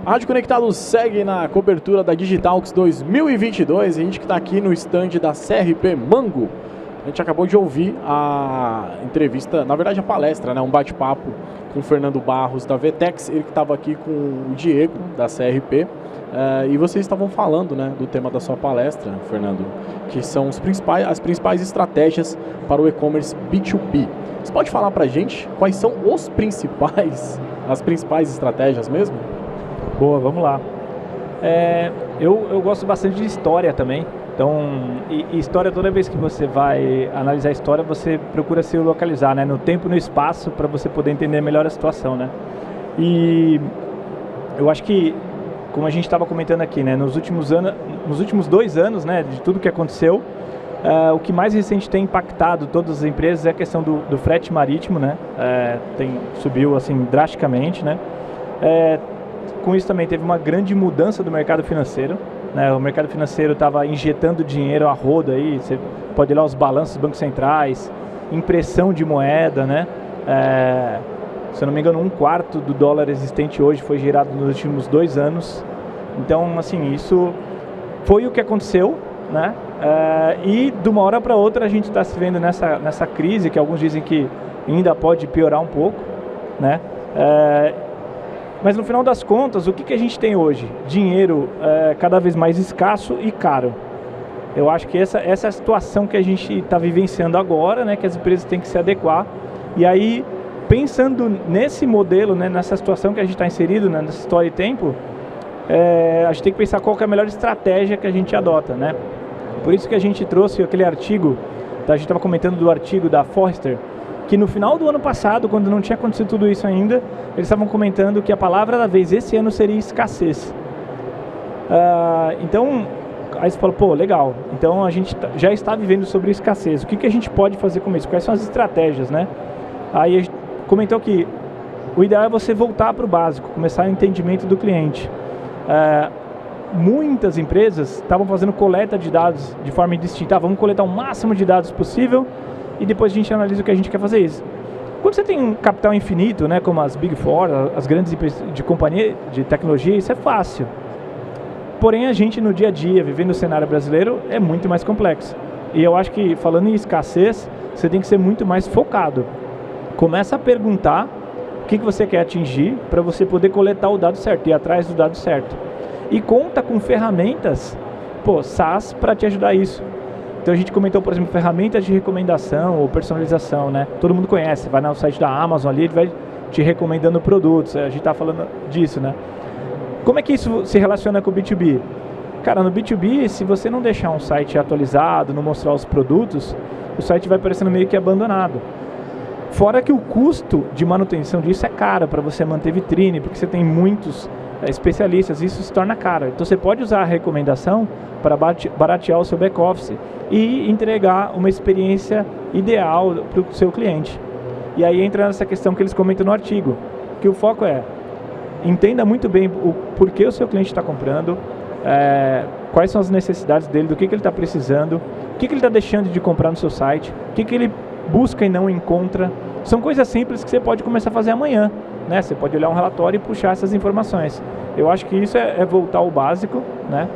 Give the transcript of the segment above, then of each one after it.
Rádio Conectado segue na cobertura da Digitalx 2022. A gente que está aqui no stand da CRP Mango. A gente acabou de ouvir a entrevista, na verdade a palestra, né? Um bate-papo com o Fernando Barros da Vetex, ele que estava aqui com o Diego da CRP. E vocês estavam falando, né, do tema da sua palestra, Fernando, que são as principais estratégias para o e-commerce B2B. Você pode falar para a gente quais são as principais estratégias mesmo? Boa, vamos lá. Eu gosto bastante de história também. Então, história, toda vez que você vai analisar a história, você procura se localizar, né, no tempo e no espaço para você poder entender melhor a situação, né? E eu acho que, como a gente estava comentando aqui, né, nos últimos 2 anos, né, de tudo que aconteceu, o que mais recente tem impactado todas as empresas é a questão do frete marítimo, né? Subiu assim drasticamente, né? Com isso também teve uma grande mudança do mercado financeiro, né? O mercado financeiro estava injetando dinheiro a rodo aí, você pode olhar os balanços dos bancos centrais, impressão de moeda, né? Se eu não me engano, 1/4 do dólar existente hoje foi gerado nos últimos 2 anos. Então, assim, isso foi o que aconteceu, né? E de uma hora para outra a gente está se vendo nessa crise, que alguns dizem que ainda pode piorar um pouco, né? Mas no final das contas, o que a gente tem hoje? Dinheiro cada vez mais escasso e caro. Eu acho que essa é a situação que a gente está vivenciando agora, né? Que as empresas têm que se adequar. E aí, pensando nesse modelo, né, nessa situação que a gente está inserido, né, nessa história e tempo, a gente tem que pensar qual que é a melhor estratégia que a gente adota, né? Por isso que a gente trouxe aquele artigo, a gente estava comentando do artigo da Forrester, que no final do ano passado, quando não tinha acontecido tudo isso ainda, eles estavam comentando que a palavra da vez esse ano seria escassez. Então, aí você fala, pô, legal, então a gente já está vivendo sobre escassez. O que a gente pode fazer com isso? Quais são as estratégias, né? Aí a gente comentou que o ideal é você voltar para o básico, começar o entendimento do cliente. Muitas empresas estavam fazendo coleta de dados de forma indistinta. Vamos coletar o máximo de dados possível e depois a gente analisa o que a gente quer fazer isso. Quando você tem um capital infinito, né, como as Big Four, as grandes empresas de companhia de tecnologia, isso é fácil. Porém, a gente no dia a dia, vivendo no cenário brasileiro, é muito mais complexo. E eu acho que, falando em escassez, você tem que ser muito mais focado. Começa a perguntar o que você quer atingir para você poder coletar o dado certo, ir atrás do dado certo. E conta com ferramentas, SaaS, para te ajudar isso. Então a gente comentou, por exemplo, ferramentas de recomendação ou personalização, né? Todo mundo conhece, vai no site da Amazon ali, ele vai te recomendando produtos, a gente está falando disso, né? Como é que isso se relaciona com o B2B? Cara, no B2B, se você não deixar um site atualizado, não mostrar os produtos, o site vai parecendo meio que abandonado. Fora que o custo de manutenção disso é caro para você manter vitrine, porque você tem muitos especialistas, isso se torna caro. Então você pode usar a recomendação para baratear o seu back-office e entregar uma experiência ideal para o seu cliente. E aí entra nessa questão que eles comentam no artigo, que o foco é: entenda muito bem o porquê o seu cliente está comprando, quais são as necessidades dele, do que ele está precisando, o que ele está deixando de comprar no seu site, o que ele busca e não encontra. São coisas simples que você pode começar a fazer amanhã, né? Você pode olhar um relatório e puxar essas informações. Eu acho que isso é voltar ao básico, né?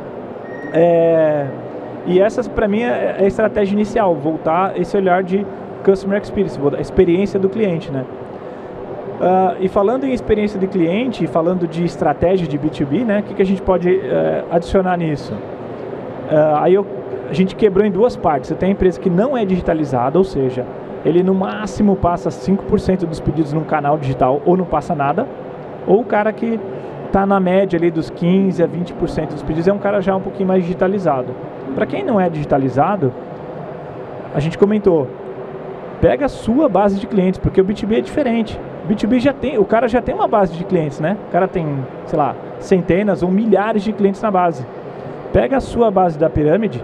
E essa, para mim, é a estratégia inicial, voltar esse olhar de Customer Experience, a experiência do cliente, né? E falando em experiência de cliente, falando de estratégia de B2B, né? O que a gente pode adicionar nisso? A gente quebrou em 2 partes. Você tem a empresa que não é digitalizada, ou seja, ele no máximo passa 5% dos pedidos num canal digital ou não passa nada, ou o cara que está na média ali dos 15% a 20% dos pedidos é um cara já um pouquinho mais digitalizado. Para quem não é digitalizado, a gente comentou, pega a sua base de clientes, porque o B2B é diferente. O B2B o cara já tem uma base de clientes, né? O cara tem, sei lá, centenas ou milhares de clientes na base. Pega a sua base da pirâmide,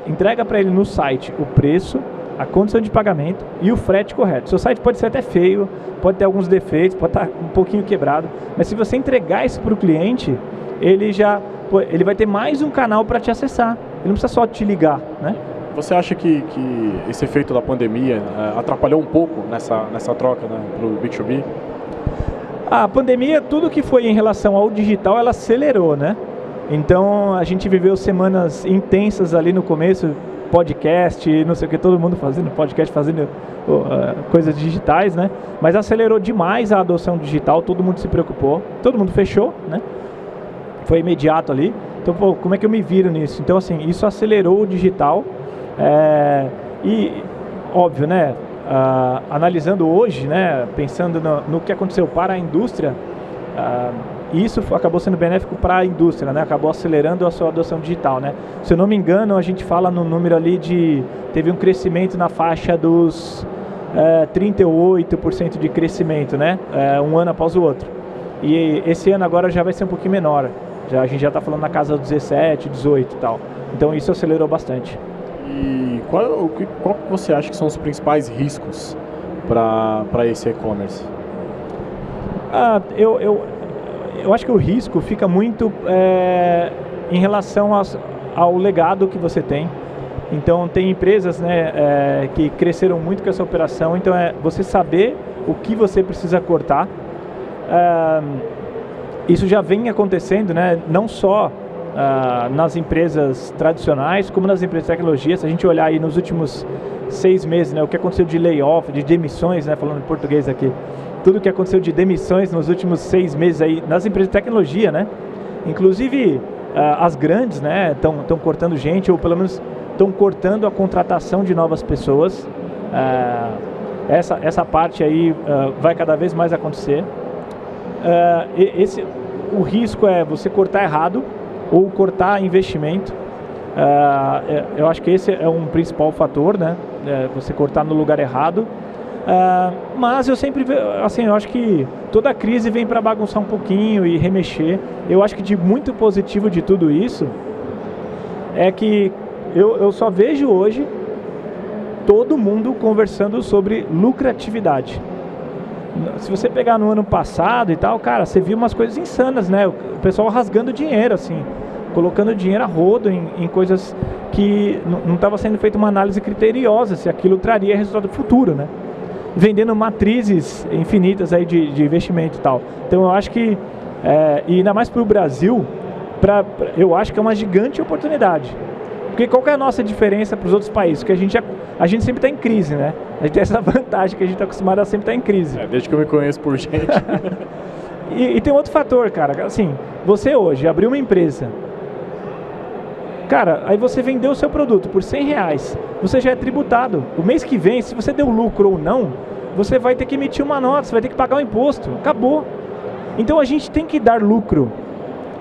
entrega para ele no site o preço, a condição de pagamento e o frete correto. Seu site pode ser até feio, pode ter alguns defeitos, pode estar um pouquinho quebrado, mas se você entregar isso para o cliente, ele vai ter mais um canal para te acessar. Ele não precisa só te ligar, né? Você acha que esse efeito da pandemia atrapalhou um pouco nessa troca, né, para o B2B? A pandemia, tudo que foi em relação ao digital, ela acelerou, né? Então, a gente viveu semanas intensas ali no começo, podcast, não sei o que, todo mundo fazendo podcast, fazendo coisas digitais, né? Mas acelerou demais a adoção digital, todo mundo se preocupou, todo mundo fechou, né? Foi imediato ali. Então, pô, como é que eu me viro nisso? Então, assim, isso acelerou o digital. E, óbvio, né? Analisando hoje, né? Pensando no que aconteceu para a indústria, isso acabou sendo benéfico para a indústria, né? Acabou acelerando a sua adoção digital, né? Se eu não me engano, a gente fala no número ali teve um crescimento na faixa dos 38% de crescimento, né? Um ano após o outro. E esse ano agora já vai ser um pouquinho menor. A gente já está falando na casa dos 17, 18 e tal. Então isso acelerou bastante. E qual que você acha que são os principais riscos para esse e-commerce? Eu acho que o risco fica muito em relação ao legado que você tem. Então tem empresas, né, que cresceram muito com essa operação, então você saber o que você precisa cortar. Isso já vem acontecendo, né, não só nas empresas tradicionais, como nas empresas de tecnologia. Se a gente olhar aí nos últimos 6 meses, né, o que aconteceu de layoff, de demissões, né, falando em português aqui, tudo que aconteceu de demissões nos últimos 6 meses aí nas empresas de tecnologia, né, inclusive as grandes, né, estão cortando gente, ou pelo menos estão cortando a contratação de novas pessoas. Essa parte aí vai cada vez mais acontecer. O risco é você cortar errado ou cortar investimento. Eu acho que esse é um principal fator, né? Você cortar no lugar errado. Mas eu sempre, assim, eu acho que toda crise vem para bagunçar um pouquinho e remexer. Eu acho que de muito positivo de tudo isso é que eu só vejo hoje todo mundo conversando sobre lucratividade. Se você pegar no ano passado e tal, cara, você viu umas coisas insanas, né? O pessoal rasgando dinheiro, assim, colocando dinheiro a rodo em coisas que não estava sendo feita uma análise criteriosa, se aquilo traria resultado futuro, né? Vendendo matrizes infinitas aí de investimento e tal. Então eu acho que, e ainda mais para o Brasil, eu acho que é uma gigante oportunidade. Porque qual que é a nossa diferença para os outros países? Porque a gente sempre está em crise, né? A gente tem essa vantagem que a gente está acostumado a sempre estar em crise. Desde que eu me conheço por gente. e tem outro fator, cara. Assim, você hoje abriu uma empresa. Cara, aí você vendeu o seu produto por R$100. Você já é tributado. O mês que vem, se você deu lucro ou não, você vai ter que emitir uma nota, você vai ter que pagar o imposto. Acabou. Então a gente tem que dar lucro.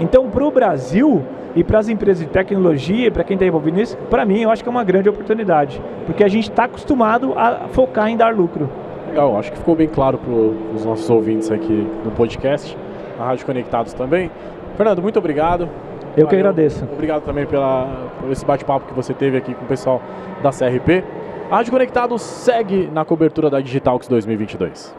Então para o Brasil e para as empresas de tecnologia, para quem está envolvido nisso, para mim eu acho que é uma grande oportunidade. Porque a gente está acostumado a focar em dar lucro. Legal, acho que ficou bem claro para os nossos ouvintes aqui no podcast, na Rádio Conectados também. Fernando, muito obrigado. Eu que agradeço. Obrigado também por esse bate-papo que você teve aqui com o pessoal da CRP. A Rádio Conectados segue na cobertura da Digitalx 2022.